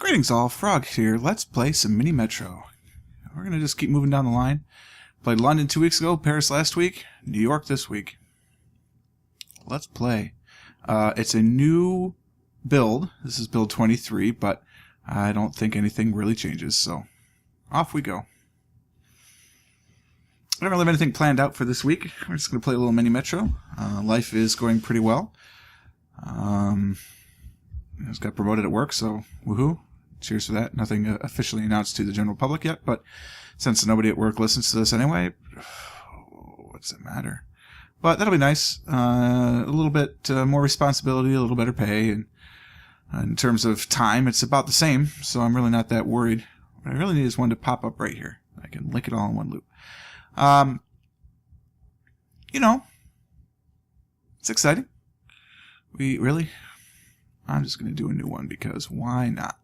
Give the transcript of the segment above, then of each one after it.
Greetings all, Frog here. Let's play some Mini Metro. We're going to just keep moving down the line. Played London 2 weeks ago, Paris last week, New York this week. Let's play. It's a new build. This is build 23, but I don't think anything really changes, so off we go. I don't really have anything planned out for this week. We're just going to play a little Mini Metro. Life is going pretty well. I just got promoted at work, so woohoo. Cheers for that. Nothing officially announced to the general public yet, but since nobody at work listens to this anyway, what's it matter? But that'll be nice. A little bit more responsibility, a little better pay, and in terms of time, it's about the same, so I'm really not that worried. What I really need is one to pop up right here. I can link it all in one loop. You know, it's exciting. I'm just going to do a new one because why not?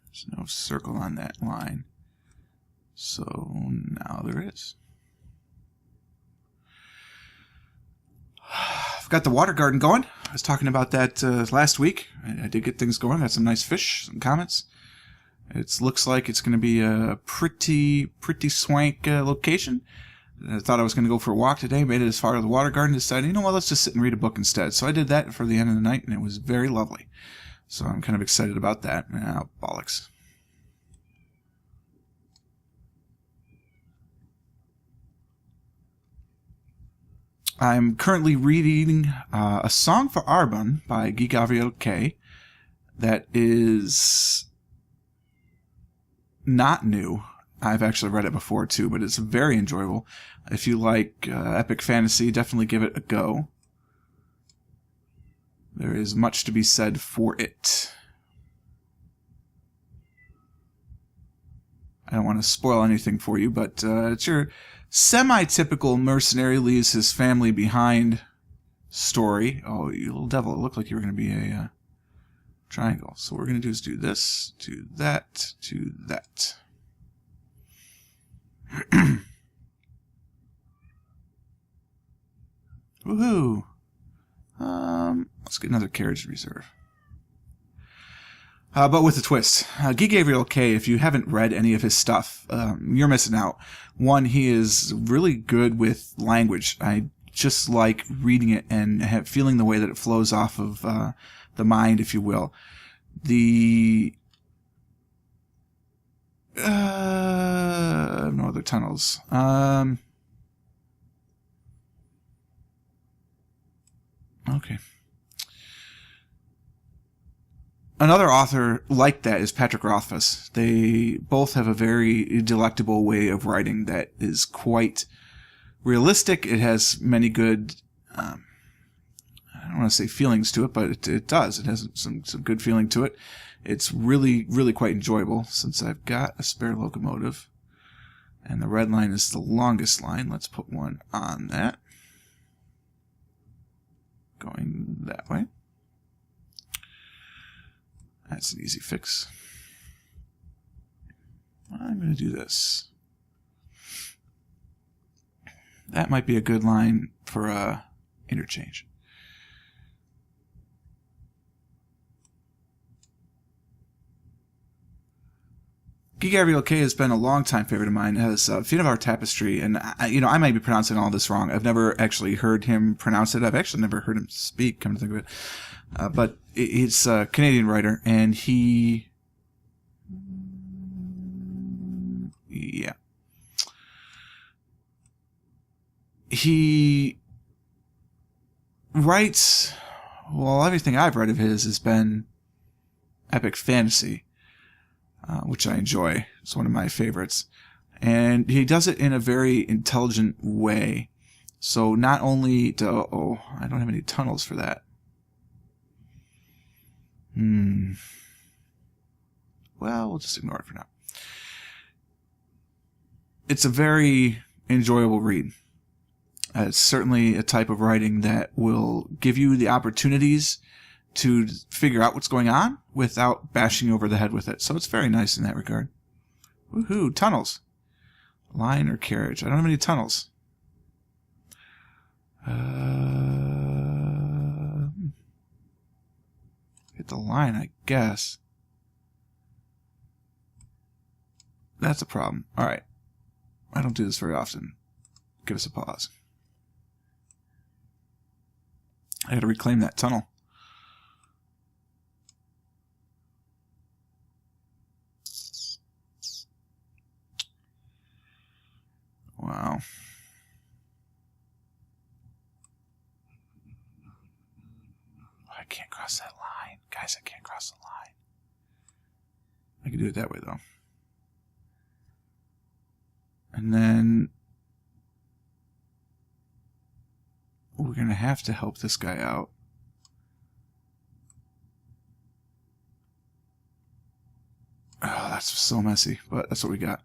There's no circle on that line. So now there is. I've got the water garden going. I was talking about that last week. I did get things going. Got some nice fish, some comments. It looks like it's going to be a pretty swank location. I thought I was going to go for a walk today. Made it as far as the water garden. Decided, you know what, let's just sit and read a book instead. So I did that for the end of the night, and it was very lovely. So I'm kind of excited about that. Oh, bollocks. I'm currently reading A Song for Arbon by Guy Gabriel K. That is not new. I've actually read it before too, but it's very enjoyable. If you like epic fantasy, definitely give it a go. There is much to be said for it. I don't want to spoil anything for you, but it's your semi-typical mercenary leaves his family behind story. Oh, you little devil, it looked like you were going to be a triangle. So what we're going to do is do this, to that, to that. Woohoo! Let's get another carriage reserve. But with a twist. Guy Gabriel K., if you haven't read any of his stuff, you're missing out. One, he is really good with language. I just like reading it and feeling the way that it flows off of the mind, if you will. No other tunnels. Okay. Another author like that is Patrick Rothfuss. They both have a very delectable way of writing that is quite realistic. It has many good, I don't want to say feelings to it, but it does. It has some good feeling to it. It's really quite enjoyable. Since I've got a spare locomotive, and the red line is the longest line, let's put one on that. Going that way. That's an easy fix. I'm going to do this. That might be a good line for interchange. Guy Gabriel K. has been a long-time favorite of mine. It has Feet of Our Tapestry, and I might be pronouncing all this wrong. I've never actually heard him pronounce it. I've actually never heard him speak, come to think of it. But he's a Canadian writer, and he writes, well, everything I've read of his has been epic fantasy. Which I enjoy. It's one of my favorites. And he does it in a very intelligent way. So not only I don't have any tunnels for that. Well, we'll just ignore it for now. It's a very enjoyable read. It's certainly a type of writing that will give you the opportunities to figure out what's going on without bashing you over the head with it. So it's very nice in that regard. Woohoo, tunnels. Line or carriage. I don't have any tunnels. Hit the line, I guess. That's a problem. Alright. I don't do this very often. Give us a pause. I gotta reclaim that tunnel. Wow. I can't cross that line. Guys, I can't cross the line. I can do it that way, though. And then we're going to have to help this guy out. Oh, that's so messy, but that's what we got.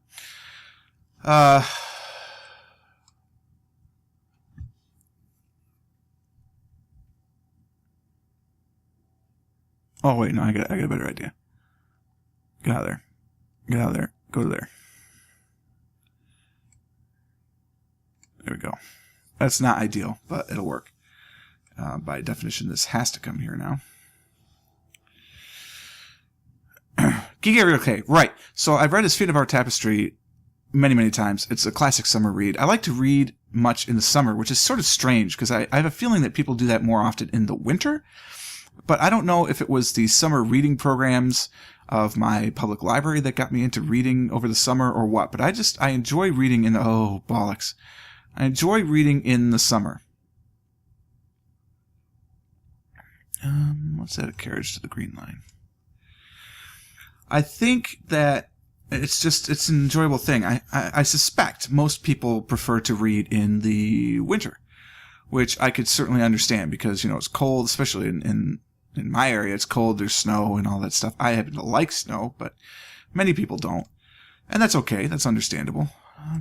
Oh, wait, no, I got a better idea. Get out of there. Get out of there. Go to there. There we go. That's not ideal, but it'll work. By definition, this has to come here now. Geek Area, okay, right. So I've read his Feet of Our Tapestry many, many times. It's a classic summer read. I like to read much in the summer, which is sort of strange because I have a feeling that people do that more often in the winter. But I don't know if it was the summer reading programs of my public library that got me into reading over the summer or what. But I enjoy reading in the, oh, bollocks. I enjoy reading in the summer. What's that? A carriage to the Green Line. I think that it's an enjoyable thing. I suspect most people prefer to read in the winter, which I could certainly understand because, it's cold, especially in my area. It's cold, there's snow and all that stuff. I happen to like snow, but many people don't. And that's okay. That's understandable.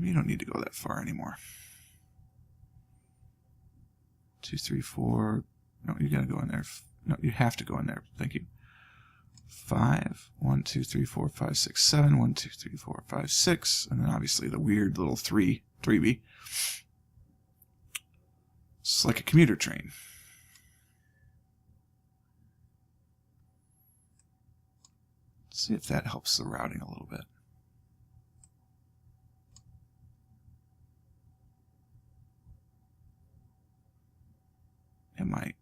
You don't need to go that far anymore. 2, 3, 4. No, you gotta go in there. No, you have to go in there. Thank you. 5. 1, 2, 3, 4, 5, 6, 7. 1, 2, 3, 4, 5, 6. And then obviously the weird little 3B. It's like a commuter train. Let's see if that helps the routing a little bit. It might.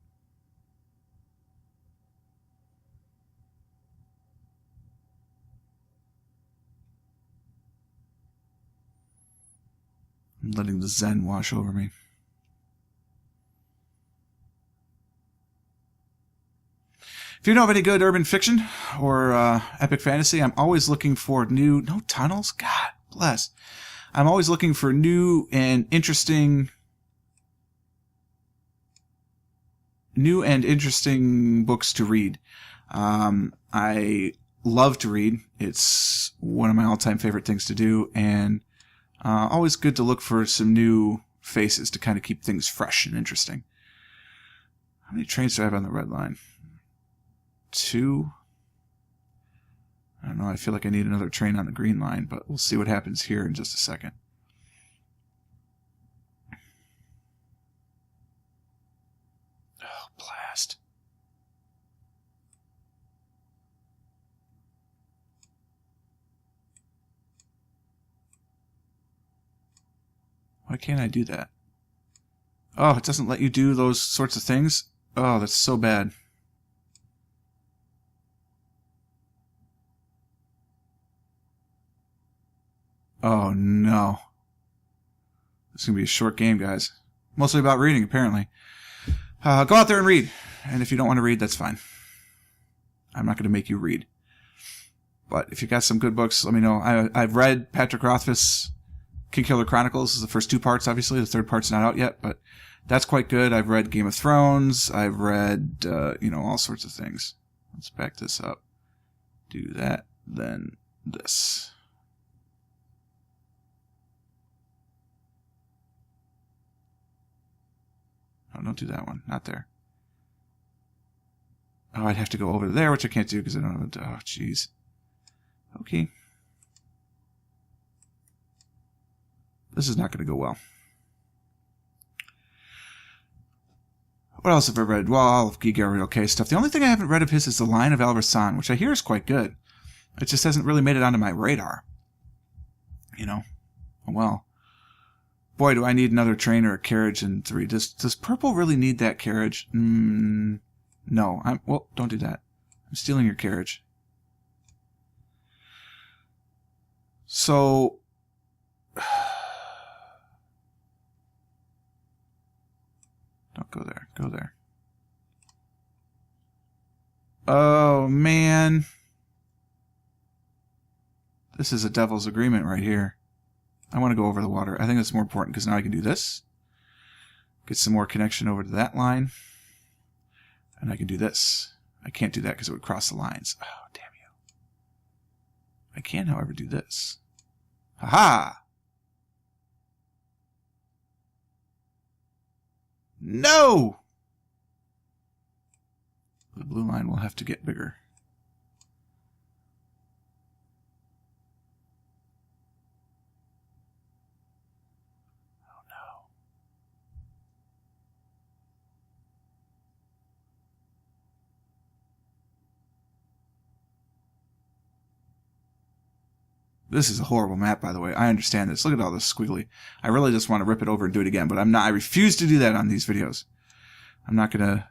I'm letting the Zen wash over me. If you know of any good urban fiction or epic fantasy, I'm always looking for new... No tunnels? God bless. I'm always looking for new and interesting books to read. I love to read. It's one of my all-time favorite things to do, and always good to look for some new faces to kind of keep things fresh and interesting. How many trains do I have on the red line? 2. I don't know. I feel like I need another train on the green line, but we'll see what happens here in just a second. Oh, blast. Why can't I do that? Oh, it doesn't let you do those sorts of things? Oh, that's so bad. Oh, no. This is going to be a short game, guys. Mostly about reading, apparently. Go out there and read. And if you don't want to read, that's fine. I'm not going to make you read. But if you got some good books, let me know. I've read Patrick Rothfuss's Kingkiller Chronicles. This is the first 2 parts, obviously. The 3rd part's not out yet, but that's quite good. I've read Game of Thrones. I've read, all sorts of things. Let's back this up. Do that, then this. Oh, don't do that one. Not there. Oh, I'd have to go over there, which I can't do because I don't have a... Oh, jeez. Okay. This is not going to go well. What else have I read? Well, all of Guy Gary stuff. The only thing I haven't read of his is The Lion of Alrasan, which I hear is quite good. It just hasn't really made it onto my radar. You know? Well, boy, do I need another train or a carriage in 3. Does Purple really need that carriage? No. Well, don't do that. I'm stealing your carriage. So... Don't go there. Go there. Oh, man. This is a devil's agreement right here. I want to go over the water. I think that's more important because now I can do this. Get some more connection over to that line. And I can do this. I can't do that because it would cross the lines. Oh, damn you. I can, however, do this. Ha-ha! No! The blue line will have to get bigger. Oh no. This is a horrible map, by the way. I understand this. Look at all this squiggly. I really just want to rip it over and do it again, but I'm not. I refuse to do that on these videos. I'm not going to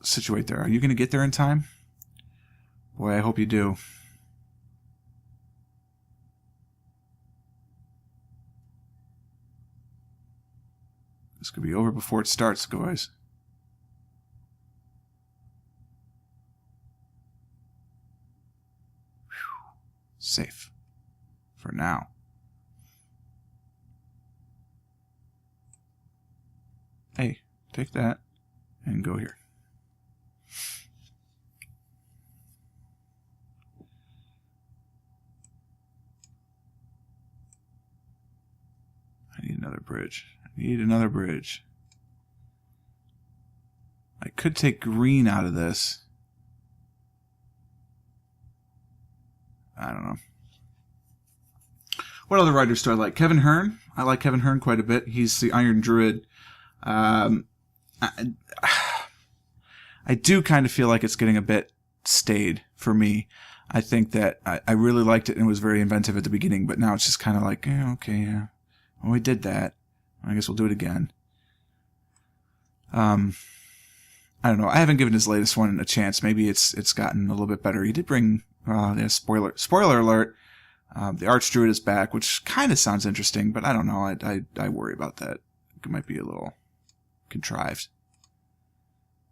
situate there. Are you going to get there in time? Boy, I hope you do. This could be over before it starts, guys. Safe. For now. Hey, take that and go here. I need another bridge. I need another bridge. I could take green out of this. I don't know. What other writers do I like? Kevin Hearn. I like Kevin Hearn quite a bit. He's the Iron Druid. I do kind of feel like it's getting a bit staid for me. I think that I really liked it and it was very inventive at the beginning, but now it's just kind of like, okay, yeah. Well, we did that. I guess we'll do it again. I don't know. I haven't given his latest one a chance. Maybe it's gotten a little bit better. He did bring... yeah, spoiler alert. The Archdruid is back, which kind of sounds interesting, but I don't know. I worry about that. It might be a little contrived.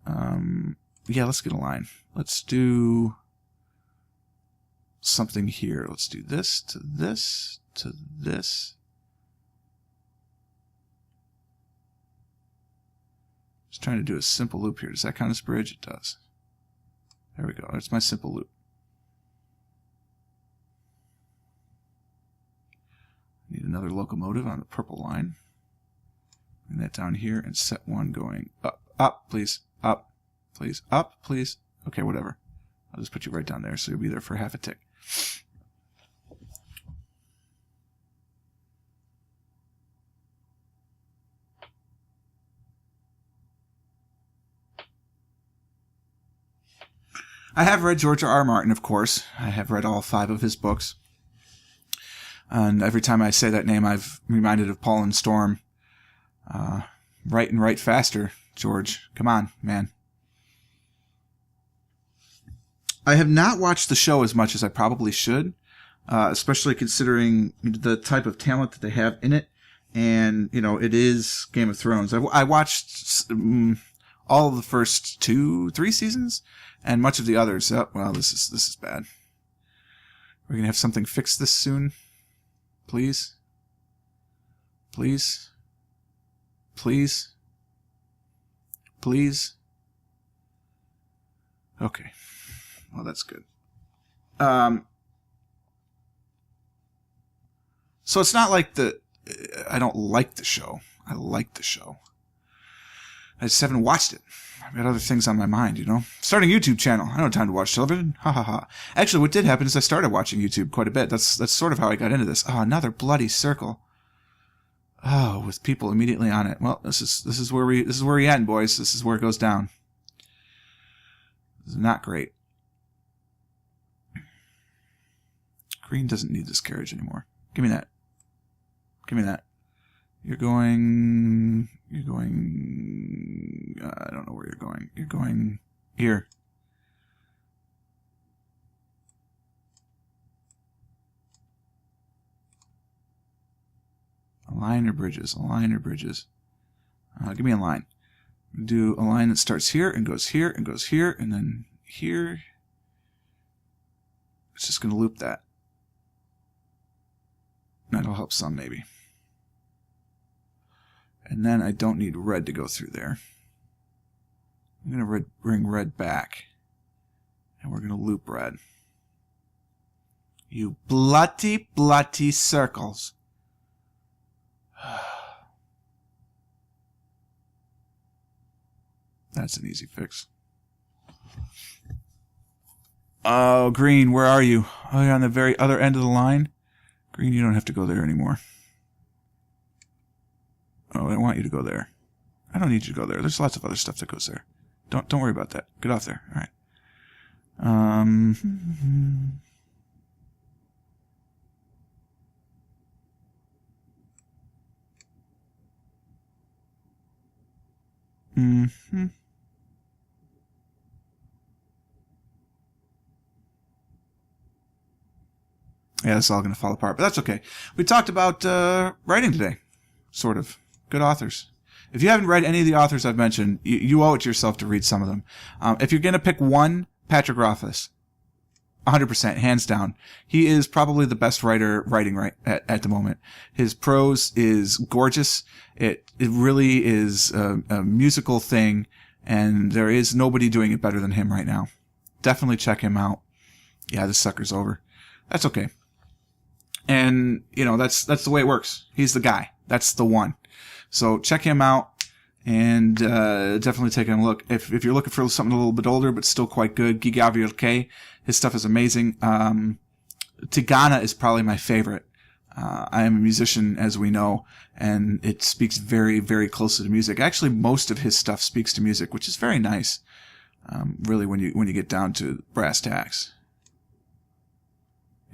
Yeah, let's get a line. Let's do something here. Let's do this to this to this. Just trying to do a simple loop here. Does that count as bridge? It does. There we go. That's my simple loop. Need another locomotive on the purple line. Bring that down here and set one going up. Up, please. Up, please. Up, please. Okay, whatever. I'll just put you right down there so you'll be there for half a tick. I have read George R. Martin, of course. I have read all 5 of his books. And every time I say that name, I've reminded of Paul and Storm. Write and write faster, George. Come on, man. I have not watched the show as much as I probably should, especially considering the type of talent that they have in it. And, you know, it is Game of Thrones. I watched all of the first 2-3 seasons and much of the others. Oh, well, this is bad. We're going to have something fix this soon. Please. Please. Please. Please. Okay. Well, that's good. So it's not like I don't like the show. I like the show. I just haven't watched it. I've got other things on my mind, you know. Starting a YouTube channel. I don't have time to watch television. Ha ha ha. Actually, what did happen is I started watching YouTube quite a bit. That's sort of how I got into this. Oh, another bloody circle. Oh, with people immediately on it. Well, this is where we end, boys. This is where it goes down. This is not great. Green doesn't need this carriage anymore. Give me that. Give me that. You're going... I don't know where you're going. You're going here. Align or bridges? Align or bridges? Give me a line. Do a line that starts here and goes here and goes here and then here. It's just going to loop that. That'll help some, maybe. And then I don't need red to go through there. I'm going to bring red back. And we're going to loop red. You bloody, bloody circles. That's an easy fix. Oh, green, where are you? Oh, you're on the very other end of the line? Green, you don't have to go there anymore. Oh, I want you to go there. I don't need you to go there. There's lots of other stuff that goes there. Don't worry about that. Get off there. All right. Yeah, it's all going to fall apart, but that's okay. We talked about writing today, sort of. Good authors. If you haven't read any of the authors I've mentioned, you owe it to yourself to read some of them. If you're going to pick one, Patrick Rothfuss. 100%, hands down. He is probably the best writer writing right at the moment. His prose is gorgeous. It really is a musical thing, and there is nobody doing it better than him right now. Definitely check him out. Yeah, this sucker's over. That's okay. And, you know, that's the way it works. He's the guy. That's the one. So check him out and definitely take a look. If you're looking for something a little bit older but still quite good, Guy Gavriel, his stuff is amazing. Tigana is probably my favorite. I am a musician, as we know, and it speaks very, very closely to music. Actually, most of his stuff speaks to music, which is very nice. Really, when you get down to brass tacks.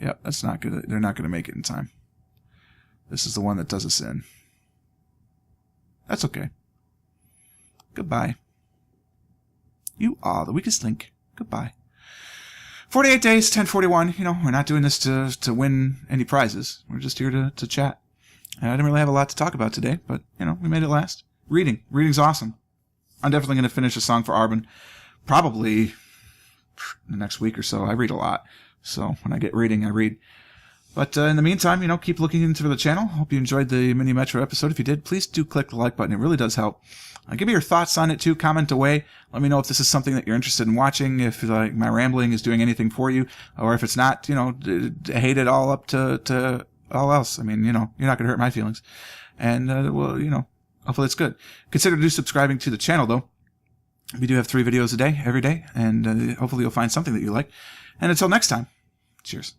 Yep, that's not good. They're not going to make it in time. This is the one that does us in. That's okay. Goodbye. You are the weakest link. Goodbye. 48 days, 1041. You know, we're not doing this to win any prizes. We're just here to chat. I didn't really have a lot to talk about today, but, you know, we made it last. Reading. Reading's awesome. I'm definitely going to finish a song for Arbin. Probably in the next week or so. I read a lot. So when I get reading, I read. But in the meantime, you know, keep looking into the channel. Hope you enjoyed the Mini Metro episode. If you did, please do click the like button. It really does help. Give me your thoughts on it too. Comment away. Let me know if this is something that you're interested in watching. If like my rambling is doing anything for you, or if it's not, you know, hate it all up to all else. I mean, you know, you're not going to hurt my feelings. And well, you know, hopefully it's good. Consider subscribing to the channel though. We do have 3 videos a day, every day, and hopefully you'll find something that you like. And until next time, cheers.